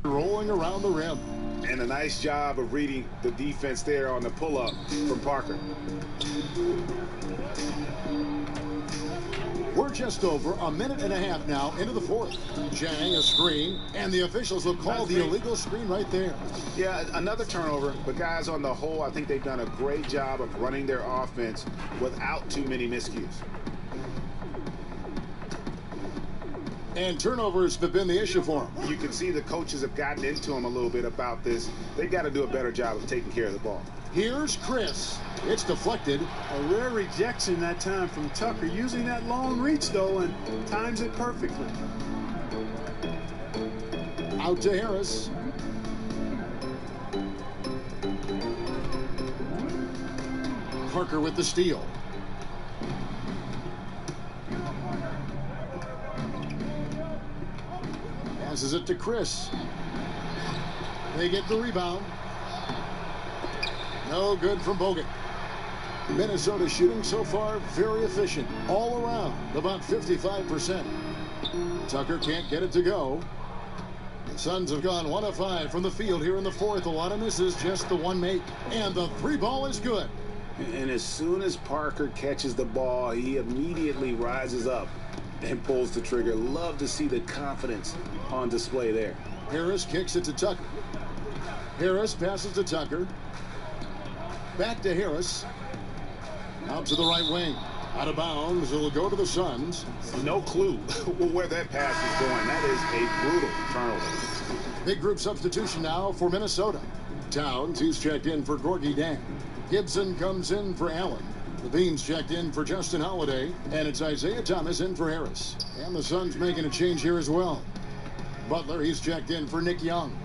rolling around the rim. And a nice job of reading the defense there on the pull-up from Parker. We're just over a minute and a half now into the fourth. Jang, a screen, and the officials will call the illegal screen right there. Yeah, another turnover, but guys, on the whole, I think they've done a great job of running their offense without too many miscues. And turnovers have been the issue for them. You can see the coaches have gotten into them a little bit about this. They've got to do a better job of taking care of the ball. Here's Chris. It's deflected. A rare rejection that time from Tucker, using that long reach, though, and times it perfectly. Out to Harris. Parker with the steal. Passes it to Chris. They get the rebound. No good from Bogut. Minnesota shooting so far very efficient all around, about 55%. Tucker can't get it to go. The Suns have gone 1 of 5 from the field here in the fourth. A lot of misses, just the one make. And the three ball is good. And as soon as Parker catches the ball, he immediately rises up and pulls the trigger. Love to see the confidence on display there. Harris kicks it to Tucker. Harris passes to Tucker. Back to Harris. Out to the right wing. Out of bounds. It'll go to the Suns. No clue where that pass is going. That is a brutal turnover. Big group substitution now for Minnesota. Towns, he's checked in for Gorgie Dang. Gibson comes in for Allen. Levine's checked in for Justin Holiday. And it's Isaiah Thomas in for Harris. And the Suns making a change here as well. Butler, he's checked in for Nick Young.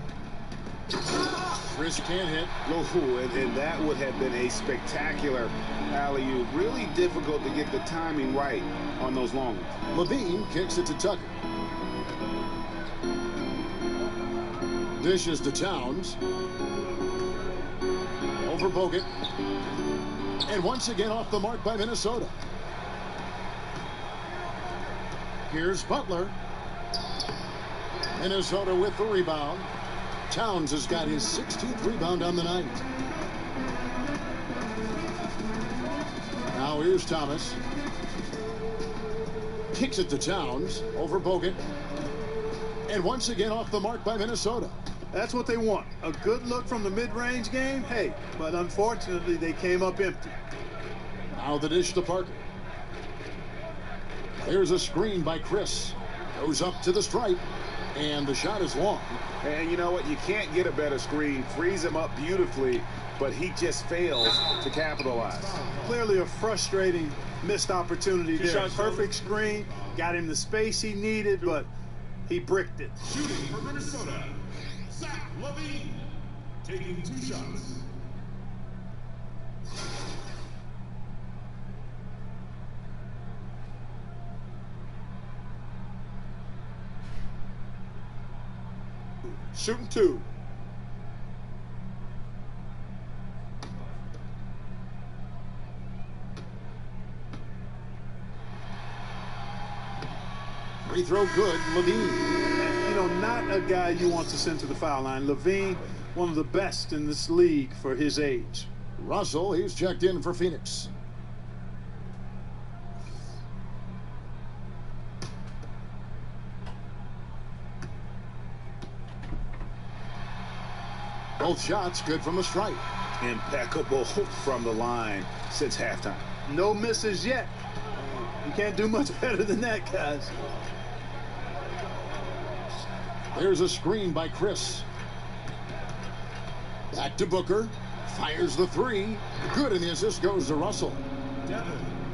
Chris can't hit. Oh, and that would have been a spectacular alley-oop. Really difficult to get the timing right on those long ones. Levine kicks it to Tucker. Dishes to Towns. Over Bogut. And once again off the mark by Minnesota. Here's Butler. Minnesota with the rebound. Towns has got his 16th rebound on the night. Now here's Thomas. Kicks it to Towns. Over Bogut. And once again off the mark by Minnesota. That's what they want. A good look from the mid-range game. Hey, but unfortunately they came up empty. Now the dish to Parker. There's a screen by Chris. Goes up to the stripe. And the shot is long. And you know what? You can't get a better screen. Frees him up beautifully, but he just fails to capitalize. Clearly a frustrating missed opportunity there. Perfect screen. Got him the space he needed, but he bricked it. Shooting for Minnesota, Zach LaVine, taking 2 shots. Shooting 2. Free throw good, Levine. You know, not a guy you want to send to the foul line. Levine, one of the best in this league for his age. Russell, he's checked in for Phoenix. Both shots good from the stripe. Impeccable from the line since halftime. No misses yet. You can't do much better than that, guys. There's a screen by Chris. Back to Booker. Fires the three. Good, and the assist goes to Russell.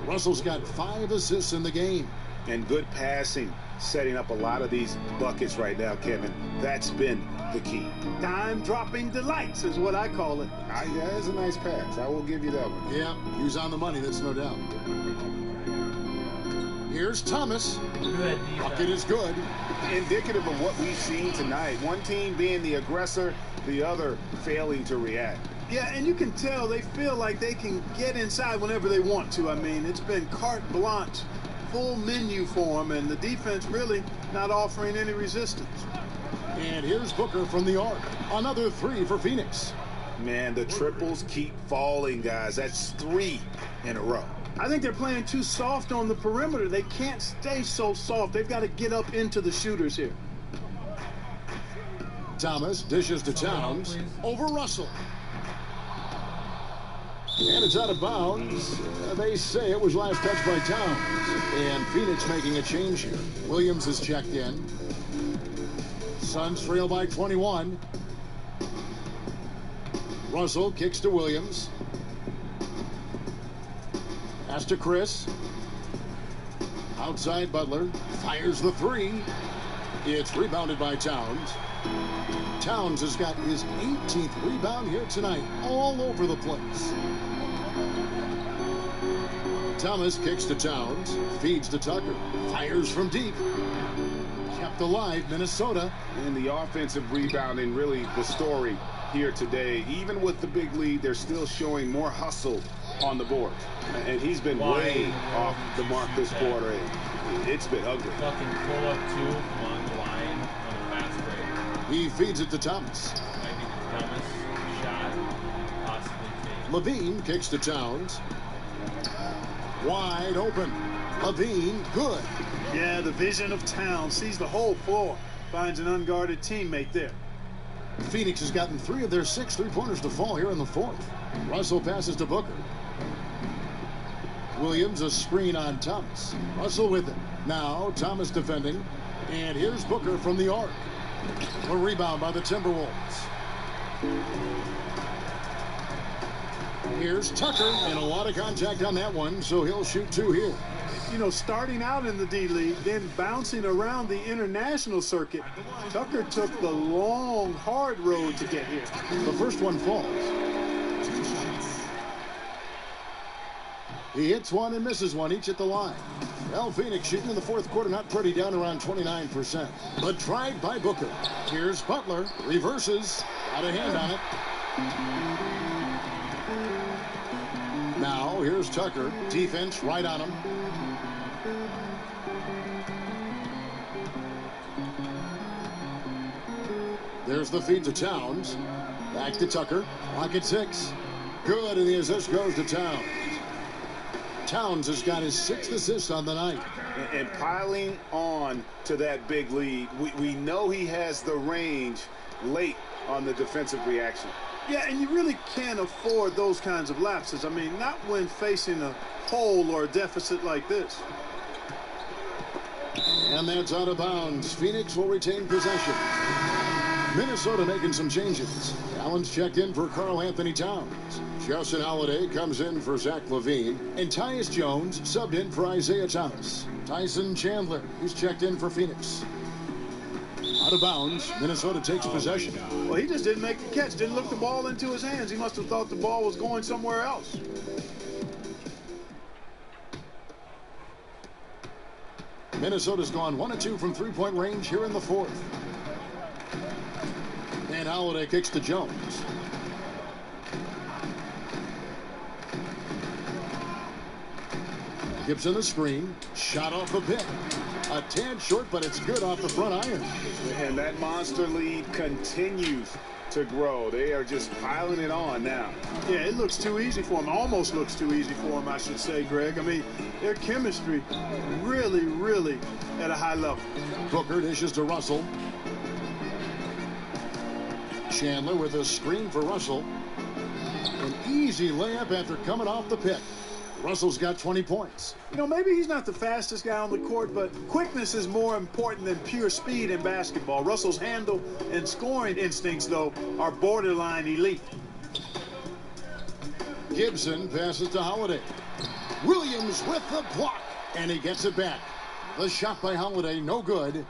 Russell's got 5 assists in the game. And good passing, setting up a lot of these buckets right now, Kevin. That's been the key. Time-dropping delights is what I call it. That is a nice pass. I will give you that one. Yeah, he was on the money, that's no doubt. Here's Thomas. Good. Bucket is good. Indicative of what we've seen tonight. One team being the aggressor, the other failing to react. Yeah, and you can tell they feel like they can get inside whenever they want to. I mean, it's been carte blanche, full menu for them, and the defense really not offering any resistance. And here's Booker from the arc. Another three for Phoenix. Man, the triples keep falling, guys. That's 3 in a row. I think they're playing too soft on the perimeter. They can't stay so soft. They've got to get up into the shooters here. Thomas dishes to Towns over Russell. And it's out of bounds. They say it was last touched by Towns. And Phoenix making a change here. Williams is checked in. Suns trail by 21. Russell kicks to Williams. Pass to Chris. Outside Butler. Fires the three. It's rebounded by Towns. Towns has got his 18th rebound here tonight. All over the place. Thomas kicks to Towns. Feeds to Tucker. Fires from deep. Kept alive, Minnesota. And the offensive rebounding really the story here today. Even with the big lead, they're still showing more hustle on the board. And he's been way off the mark this quarter. It's been ugly. Fucking pull up 2 on the line on a fast break. He feeds it to Thomas. I think it's Thomas shot, possibly fake. Levine kicks to Towns. Wide open. Levine, good. Yeah, the vision of Towns sees the whole floor. Finds an unguarded teammate there. Phoenix has gotten 3 of their 6 three-pointers to fall here in the 4th. Russell passes to Booker. Williams a screen on Thomas. Russell with it. Now Thomas defending. And here's Booker from the arc. A rebound by the Timberwolves. Here's Tucker, and a lot of contact on that one, so he'll shoot 2 here. You know, starting out in the D-League, then bouncing around the international circuit, Tucker took the long, hard road to get here. The first one falls. He hits one and misses one, each at the line. Well, Phoenix shooting in the 4th quarter, not pretty, down around 29%. But tried by Booker. Here's Butler, reverses, got a hand on it. Now, here's Tucker, defense right on him. There's the feed to Towns. Back to Tucker. Lock at 6. Good, and the assist goes to Towns. Towns has got his 6th assist on the night. And piling on to that big lead, we know he has the range late on the defensive reaction. Yeah, and you really can't afford those kinds of lapses. I mean, not when facing a hole or a deficit like this. And that's out of bounds. Phoenix will retain possession. Minnesota making some changes. Allen's checked in for Karl Anthony Towns. Justin Holiday comes in for Zach LaVine. And Tyus Jones subbed in for Isaiah Thomas. Tyson Chandler, he's checked in for Phoenix. Out of bounds, Minnesota takes possession. Well, he just didn't make the catch, didn't look the ball into his hands. He must have thought the ball was going somewhere else. Minnesota's gone 1 of 2 from three-point range here in the 4th. And Holiday kicks to Jones. Gibson the screen. Shot off the pick. A tad short, but it's good off the front iron. And that monster lead continues to grow. They are just piling it on now. Yeah, it looks too easy for him. Almost looks too easy for him, I should say, Greg. I mean, their chemistry really, really at a high level. Booker dishes to Russell. Chandler with a screen for Russell. An easy layup after coming off the pick. Russell's got 20 points. You know, maybe he's not the fastest guy on the court, but quickness is more important than pure speed in basketball. Russell's handle and scoring instincts, though, are borderline elite. Gibson passes to Holiday. Williams with the block, and he gets it back. The shot by Holiday, no good.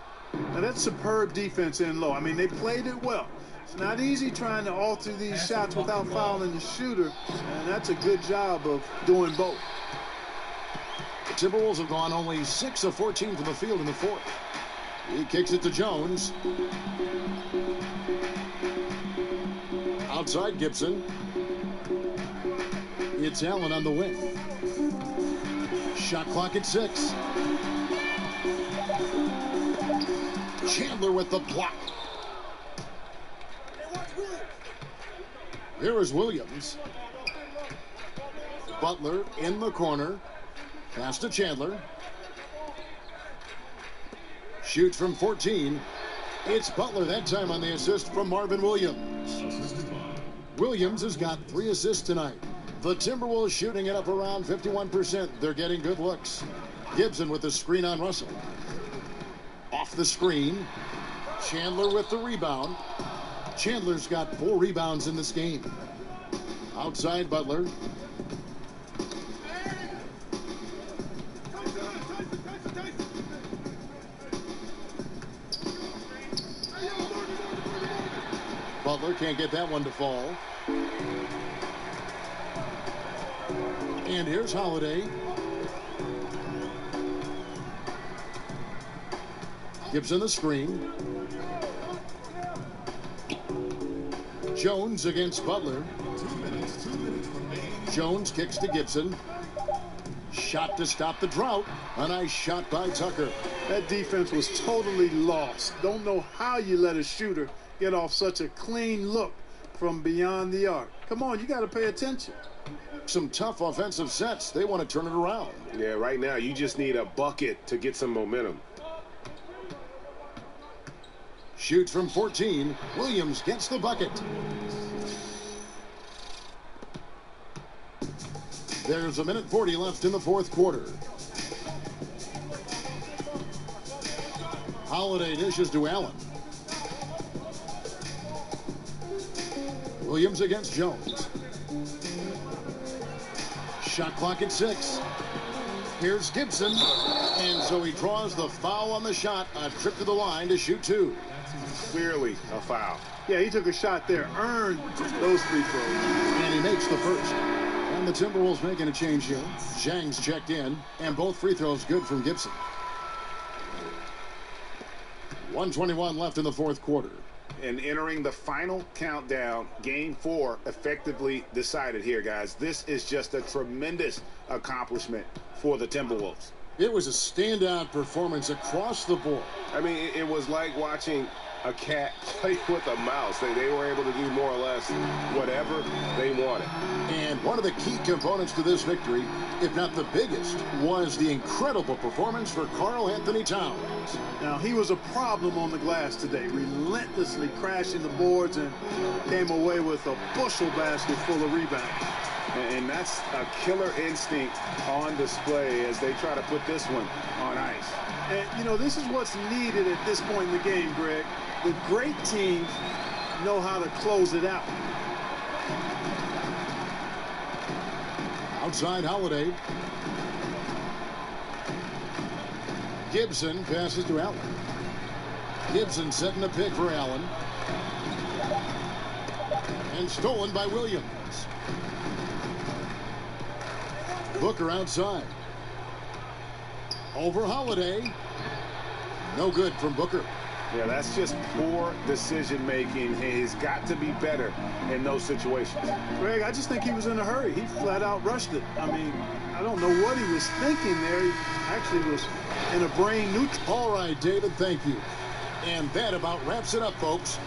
Now, that's superb defense in low. I mean, they played it well. It's not easy trying to alter these shots without fouling the shooter, and that's a good job of doing both. The Timberwolves have gone only 6 of 14 from the field in the 4th. He kicks it to Jones. Outside Gibson. It's Allen on the wing. Shot clock at 6. Chandler with the block. Here is Williams. Butler in the corner. Pass to Chandler. Shoots from 14. It's Butler that time on the assist from Marvin Williams. Williams has got 3 assists tonight. The Timberwolves shooting it up around 51%. They're getting good looks. Gibson with the screen on Russell. Off the screen. Chandler with the rebound. Chandler's got 4 rebounds in this game. Outside Butler. Butler can't get that one to fall. And here's Holiday. Gibson the screen. Jones against Butler. 2 minutes remaining. Jones kicks to Gibson. Shot to stop the drought. A nice shot by Tucker. That defense was totally lost. Don't know how you let a shooter get off such a clean look from beyond the arc. Come on, you got to pay attention. Some tough offensive sets. They want to turn it around. Yeah, right now you just need a bucket to get some momentum. Shoots from 14. Williams gets the bucket. There's 1:40 left in the 4th quarter. Holiday dishes to Allen. Williams against Jones. Shot clock at 6. Here's Gibson. And so he draws the foul on the shot. A trip to the line to shoot 2. Clearly a foul. Yeah, he took a shot there, earned those free throws. And he makes the first. And the Timberwolves making a change here. Zhang's checked in, and both free throws good from Gibson. 1:21 left in the 4th quarter. And entering the final countdown, game 4 effectively decided here, guys. This is just a tremendous accomplishment for the Timberwolves. It was a standout performance across the board. I mean, it was like watching a cat play with a mouse. They were able to do more or less whatever they wanted. And one of the key components to this victory, if not the biggest, was the incredible performance for Karl Anthony Towns. Now, he was a problem on the glass today, relentlessly crashing the boards and came away with a bushel basket full of rebounds. And that's a killer instinct on display as they try to put this one on ice. And, you know, this is what's needed at this point in the game, Greg. The great teams know how to close it out. Outside Holiday. Gibson passes to Allen. Gibson setting a pick for Allen. And stolen by Williams. Booker outside. Over Holiday. No good from Booker. Yeah, that's just poor decision making. He's got to be better in those situations. Greg, I just think he was in a hurry. He flat out rushed it. I mean, I don't know what he was thinking there. He actually was in a brain neutral. All right, David, thank you. And that about wraps it up, folks.